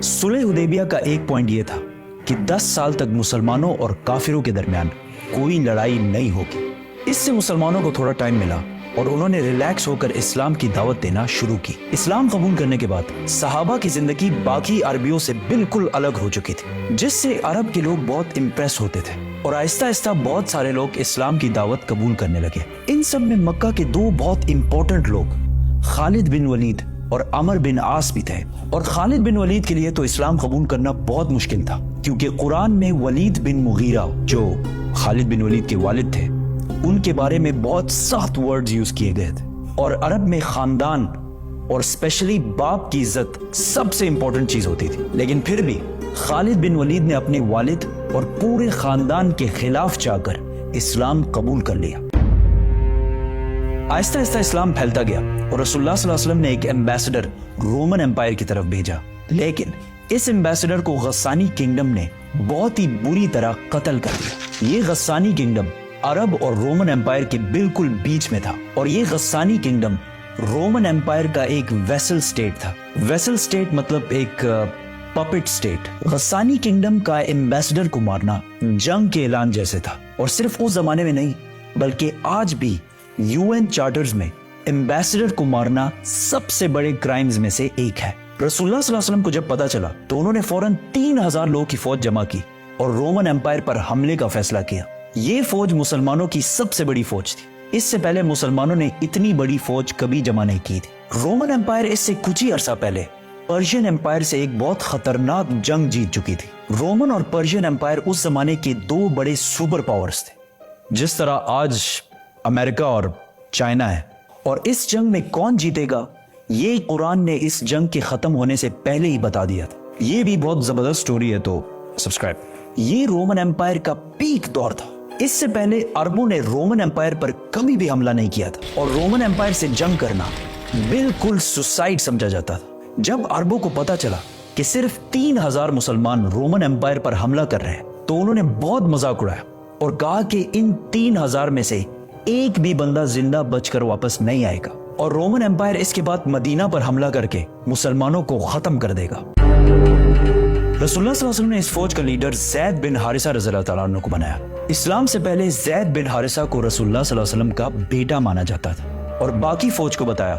सुलह हुदैबिया का एक पॉइंट ये था कि 10 साल तक मुसलमानों और काफिरों के दरमियान कोई लड़ाई नहीं होगी। इससे मुसलमानों को थोड़ा टाइम मिला और उन्होंने रिलैक्स होकर इस्लाम की दावत देना शुरू की। इस्लाम कबूल करने के बाद सहाबा की जिंदगी बाकी अरबियों से बिल्कुल अलग हो चुकी थी, जिससे अरब के लोग बहुत इम्प्रेस होते थे और आहिस्ता आहिस्ता बहुत सारे लोग इस्लाम की दावत कबूल करने लगे। इन सब में मक्का के दो बहुत इंपॉर्टेंट लोग खालिद बिन वलीद और अमर बिन आस भी थे। और खालिद बिन वलीद के लिए तो इस्लाम कबूल करना बहुत मुश्किल था, क्योंकि कुरान में वलीद बिन मुगीरा, जो खालिद बिन वलीद के वालिद थे, उनके बारे में बहुत सख्त वर्ड्स यूज किए गए थे। और अरब में खानदान और स्पेशली बाप की इज्जत सबसे इंपॉर्टेंट चीज होती थी। लेकिन फिर भी खालिद बिन वलीद ने अपने वालिद और पूरे खानदान के खिलाफ जाकर इस्लाम कबूल कर लिया। आहिस्ता आहिस्ता इस्लाम फैलता गया और रसूलुल्लाह सल्लल्लाहु अलैहि वसल्लम ने एक एम्बेसडर रोमन एम्पायर की तरफ भेजा। लेकिन इस एम्बेसडर को गस्सानी किंगडम ने बहुत ही बुरी तरह कत्ल कर दिया। ये गस्सानी किंगडम अरब और रोमन एम्पायर के बिल्कुल बीच में था और ये गस्सानी किंगडम रोमन एम्पायर का एक वेसल स्टेट था। वेसल स्टेट मतलब एक पपेट स्टेट। गस्सानी किंगडम का एम्बेसडर को मारना जंग के ऐलान जैसे था। और सिर्फ उस जमाने में नहीं, बल्कि आज भी यूएन चार्टर्स में एम्बेसडर को मारना सबसे बड़े क्राइम्स में से एक है। रसूलुल्लाह सल्लल्लाहु अलैहि वसल्लम को जब पता चला तो उन्होंने फौरन 3000 लोगों की फौज जमा की और रोमन एम्पायर पर हमले का फैसला किया। ये फौज मुसलमानों की सबसे बड़ी फौज थी। इससे पहले मुसलमानों ने इतनी बड़ी फौज कभी जमा नहीं की थी। रोमन एम्पायर इससे कुछ ही अरसा पहले पर्शियन एम्पायर से एक बहुत खतरनाक जंग जीत चुकी थी। रोमन और पर्शियन एम्पायर उस जमाने के दो बड़े सुपर पावर्स थे, जिस तरह आज अमेरिका और चाइना है। और इस जंग में कौन जीतेगा ये कुरान ने इस जंग के खत्म होने से पहले ही बता दिया था। ये भी बहुत जबरदस्त स्टोरी है, तो सब्सक्राइब। ये रोमन एम्पायर का पीक दौर था। इससे पहले अरबों ने रोमन एम्पायर पर कभी भी हमला नहीं किया था और रोमन एम्पायर से जंग करना बिल्कुल सुसाइड समझा जाता था। जब अरबों को पता चला कि सिर्फ 3000 मुसलमान रोमन एम्पायर पर हमला कर रहे हैं, तो उन्होंने बहुत मजाक उड़ाया और कहा कि इन 3000 में से एक भी बंदा जिंदा बचकर वापस नहीं आएगा और रोमन एम्पायर इसके बाद मदीना पर हमला करके मुसलमानों को खत्म कर देगा। रसूलुल्लाह सल्लल्लाहु अलैहि वसल्लम ने इस फौज का लीडर ज़ैद बिन हारिसा रज़ियल्लाहु तआला अन्हु को बनाया। इस्लाम से पहले ज़ैद बिन हारिसा को रसूलुल्लाह सल्लल्लाहु अलैहि वसल्लम का बेटा माना जाता था और बाकी फौज को बताया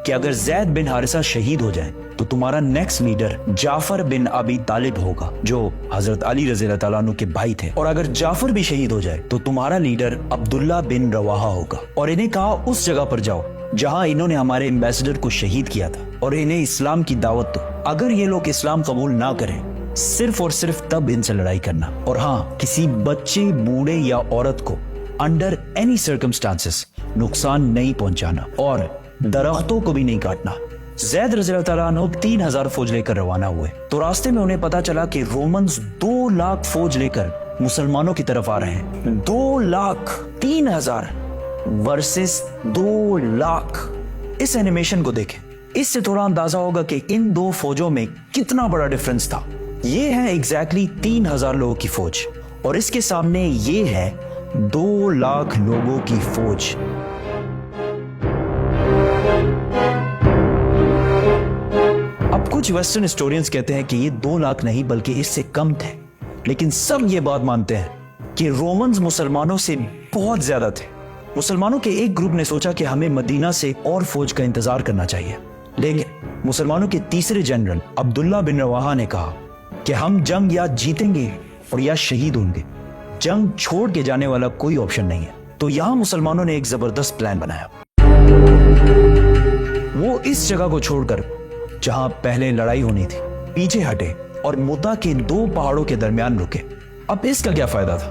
कि अगर ज़ैद बिन हारिसा शहीद हो जाए तो तुम्हारा नेक्स्ट लीडर जाफर बिन अबी तालिब होगा, जो हजरत अली रज़ियल्लाहु तआला अन्हु के भाई थे। और अगर जाफर भी शहीद हो जाए तो तुम्हारा लीडर अब्दुल्ला बिन रवाहा होगा। और इन्हें कहा उस जगह पर जाओ जहां इन्होंने हमारे एम्बेसडर को शहीद किया था और इन्हें इस्लाम की दावत दो। अगर ये लोग इस्लाम कबूल ना करें, सिर्फ और सिर्फ तब इनसे लड़ाई करना। और हाँ, किसी बच्चे, बूढ़े या औरत को अंडर एनी सर्कमस्टांसेस नुकसान नहीं पहुंचाना और दरख्तों को भी नहीं काटना। ज़ैद रज़ियल्लाहु तआला अन्हु 3000 फौज लेकर रवाना हुए तो रास्ते में उन्हें पता चला कि रोमन्स 2 लाख फौज लेकर मुसलमानों की तरफ आ रहे हैं। 2 लाख, 3000 वर्सेस 2 लाख। इस एनिमेशन को देखें, इससे थोड़ा अंदाजा होगा कि इन दो फौजों में कितना बड़ा डिफरेंस था। ये है एग्जैक्टली 3000 लोगों की फौज और इसके सामने ये है 2 लाख लोगों की फौज। अब कुछ वेस्टर्न हिस्टोरियंस कहते हैं कि ये 2 लाख नहीं बल्कि इससे कम थे, लेकिन सब ये बात मानते हैं कि रोमन्स मुसलमानों से बहुत ज्यादा थे। मुसलमानों के एक ग्रुप ने सोचा कि हमें मदीना से और फौज का इंतजार करना चाहिए, लेकिन मुसलमानों के तीसरे जनरल अब्दुल्ला बिन रवाहा ने कहा कि हम जंग या जीतेंगे और या शहीद होंगे, जंग छोड़ के जाने वाला कोई ऑप्शन नहीं है। तो यहां मुसलमानों ने एक जबरदस्त प्लान बनाया। वो इस जगह को छोड़कर जहां पहले लड़ाई होनी थी पीछे हटे और मुद्दा के 2 पहाड़ों के दरमियान रुके। अब इसका क्या फायदा था?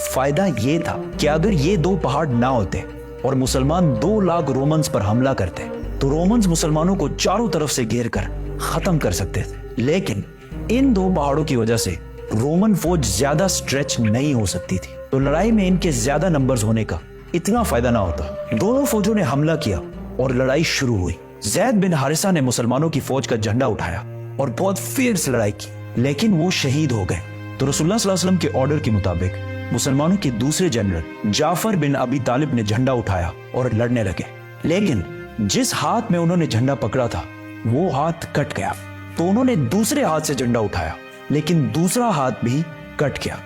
फायदा ये था कि अगर ये 2 पहाड़ ना होते और मुसलमान 2 लाख रोमन्स पर हमला करते तो रोमन्स मुसलमानों को चारों तरफ से घेर कर खत्म कर सकते थे। लेकिन इन 2 पहाड़ों की वजह से रोमन फौज ज्यादा स्ट्रेच नहीं हो सकती थी, तो लड़ाई में इनके ज्यादा नंबर्स होने का इतना फायदा ना होता। दोनों फौजों ने हमला किया और लड़ाई शुरू हुई। ज़ैद बिन हारिसा ने मुसलमानों की फौज का झंडा उठाया और बहुत फियर्स लड़ाई की, लेकिन वो शहीद हो गए। तो रसूलुल्लाह सल्लल्लाहु अलैहि वसल्लम के ऑर्डर के मुताबिक मुसलमानों के दूसरे जनरल जाफर बिन अबी तालिब ने झंडा उठाया और लड़ने लगे। लेकिन जिस हाथ में उन्होंने झंडा पकड़ा था वो हाथ कट गया तो उन्होंने दूसरे हाथ से झंडा उठाया, लेकिन दूसरा हाथ भी कट गया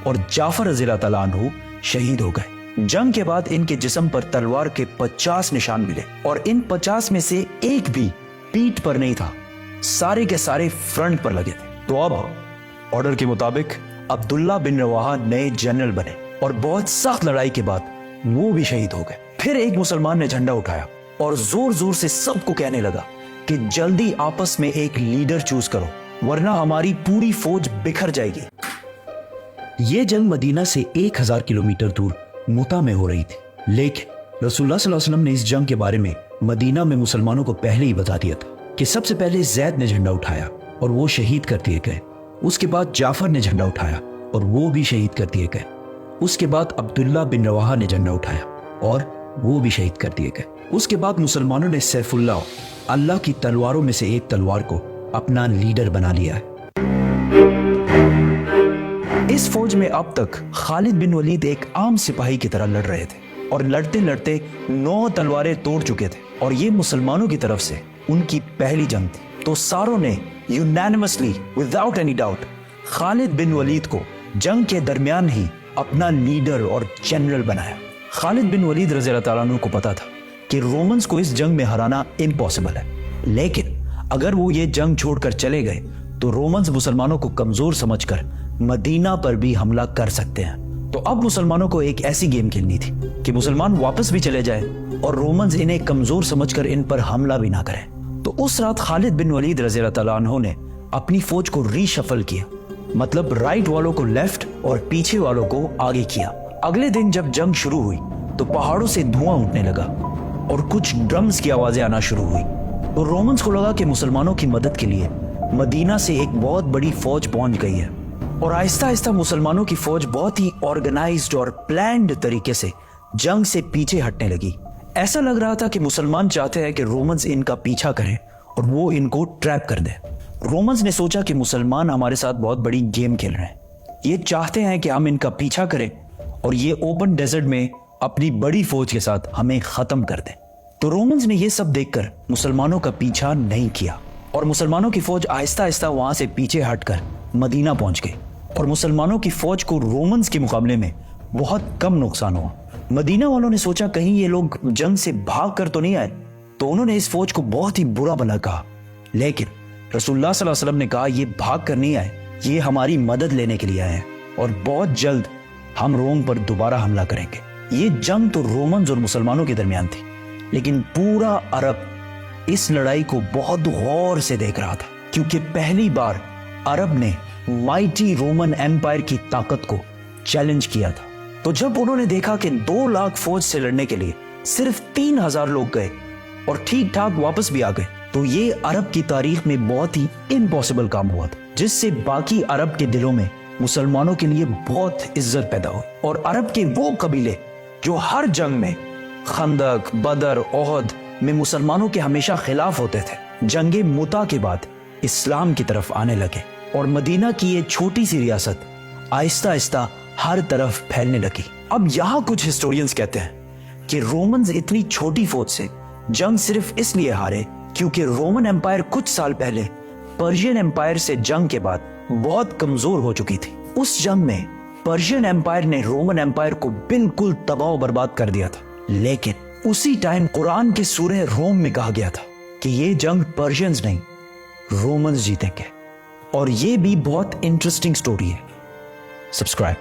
और जाफर रज़ी अल्लाह तआला अन्हु शहीद हो गए। जंग के बाद इनके जिस्म पर तलवार के 50 निशान मिले और इन 50 में से एक भी पीठ पर नहीं था, सारे के सारे फ्रंट पर लगे थे। तो अब ऑर्डर के मुताबिक अब्दुल्ला बिन रवाहा नए जनरल बने और बहुत सख्त लड़ाई के बाद वो भी शहीद हो गए। फिर एक मुसलमान ने झंडा उठाया और जोर जोर से सबको कहने लगा कि जल्दी आपस में एक लीडर चूज करो, वरना हमारी पूरी फौज बिखर जाएगी। ये जंग मदीना से 1000 किलोमीटर दूर मुता में हो रही थी, लेकिन रसूलुल्लाह सल्लल्लाहु अलैहि वसल्लम ने इस जंग के बारे में मदीना में मुसलमानों को पहले ही बता दिया था कि सबसे पहले जैद ने झंडा उठाया और वो शहीद कर दिए गए। उसके बाद जाफर ने झंडा उठाया और वो भी शहीद कर दिए गए। उसके बाद अब्दुल्ला बिन रवाहा ने झंडा उठाया और वो भी शहीद कर दिए गए। उसके बाद मुसलमानों ने सैफुल्लाह, अल्लाह की तलवारों में से एक तलवार को अपना लीडर बना लिया है। इस फौज में अब तक खालिद बिन वलीद एक आम सिपाही की तरह लड़ रहे थे और लड़ते लड़ते 9 तलवारें तोड़ चुके थे और ये मुसलमानों की तरफ से उनकी पहली जंग थी। तो सारों ने unanimously without any doubt Khalid bin Walid को जंग के दरमियान ही अपना लीडर और जनरल बनाया। खालिद बिन वलीद रज़ी अल्लाह तआला अन्हु को पता था कि रोमन्स को इस जंग में हराना इम्पॉसिबल है, लेकिन अगर वो ये जंग छोड़कर चले गए तो रोमन्स मुसलमानों को कमजोर समझकर मदीना पर भी हमला कर सकते हैं। तो अब मुसलमानों को एक ऐसी गेम खेलनी थी कि मुसलमान वापस भी चले जाए और रोमन्स इन्हें कमजोर समझकर इन पर हमला भी ना करें। तो उस रात खालिद बिन वलीद रज़ी अल्लाह तआला अन्हु ने अपनी फौज को रीशफल किया, मतलब राइट वालों को लेफ्ट और पीछे वालों को आगे किया। अगले दिन जब जंग शुरू हुई तो पहाड़ों से धुआं उठने लगा और कुछ ड्रम्स की आवाजें आना शुरू हुई। तो रोमन्स को लगा कि मुसलमानों की मदद के लिए मदीना से एक बहुत बड़ी फौज पहुंच गई है और आहिस्ता आहिस्ता मुसलमानों की फौज बहुत ही ऑर्गेनाइज्ड और प्लान्ड तरीके से जंग से पीछे हटने लगी। ऐसा लग रहा था कि मुसलमान चाहते हैं कि रोमन्स इनका पीछा करें और वो इनको ट्रैप कर दे। रोमन्स ने सोचा कि मुसलमान हमारे साथ बहुत बड़ी गेम खेल रहे हैं, ये चाहते हैं कि हम इनका पीछा करें और ये ओपन डेजर्ट में अपनी बड़ी फौज के साथ हमें खत्म कर दें। तो रोमन्स ने ये सब देखकर मुसलमानों का पीछा नहीं किया और मुसलमानों की फौज आहिस्ता आहिस्ता वहां से पीछे हटकर मदीना पहुंच गई और मुसलमानों की फौज को रोमन्स के मुकाबले में बहुत कम नुकसान हुआ। मदीना वालों ने सोचा कहीं ये लोग जंग से भाग कर तो नहीं आए, तो उन्होंने इस फौज को बहुत ही बुरा भला कहा। लेकिन रसूलुल्लाह सल्लल्लाहु अलैहि वसल्लम ने कहा ये भाग कर नहीं आए, ये हमारी मदद लेने के लिए आए हैं और बहुत जल्द हम रोम पर दोबारा हमला करेंगे। ये जंग तो रोमन्स और मुसलमानों के दरमियान थी, लेकिन पूरा अरब इस लड़ाई को बहुत गौर से देख रहा था, क्योंकि पहली बार अरब ने माइटी रोमन एम्पायर की ताकत को चैलेंज किया था। तो जब उन्होंने देखा कि 2 लाख फौज से लड़ने के लिए सिर्फ 3000 लोग गए और ठीक ठाक वापस भी आ गए, तो ये अरब की तारीख में बहुत ही इम्पॉसिबल काम हुआ था, जिससे बाकी अरब के दिलों में मुसलमानों के लिए बहुत इज्जत पैदा हुई। और अरब के वो कबीले जो हर जंग में खंदक, बदर, ओहद में मुसलमानों के हमेशा खिलाफ होते थे, जंगे मुता के बाद इस्लाम की तरफ आने लगे और मदीना की ये छोटी सी रियासत आहिस्ता आहिस्ता हर तरफ फैलने लगी। अब यहाँ कुछ हिस्टोरियंस कहते हैं कि रोमन्स इतनी छोटी फौज से जंग सिर्फ इसलिए हारे क्योंकि रोमन एम्पायर कुछ साल पहले पर्शियन एम्पायर से जंग के बाद बहुत कमजोर हो चुकी थी। उस जंग में पर्शियन एम्पायर ने रोमन एम्पायर को बिल्कुल तबाह बर्बाद कर दिया था, लेकिन उसी टाइम कुरान के सूरह रोम में कहा गया था कि ये जंग पर्शियंस नहीं रोमन्स जीतेंगे। और ये भी बहुत इंटरेस्टिंग स्टोरी है। सब्सक्राइब।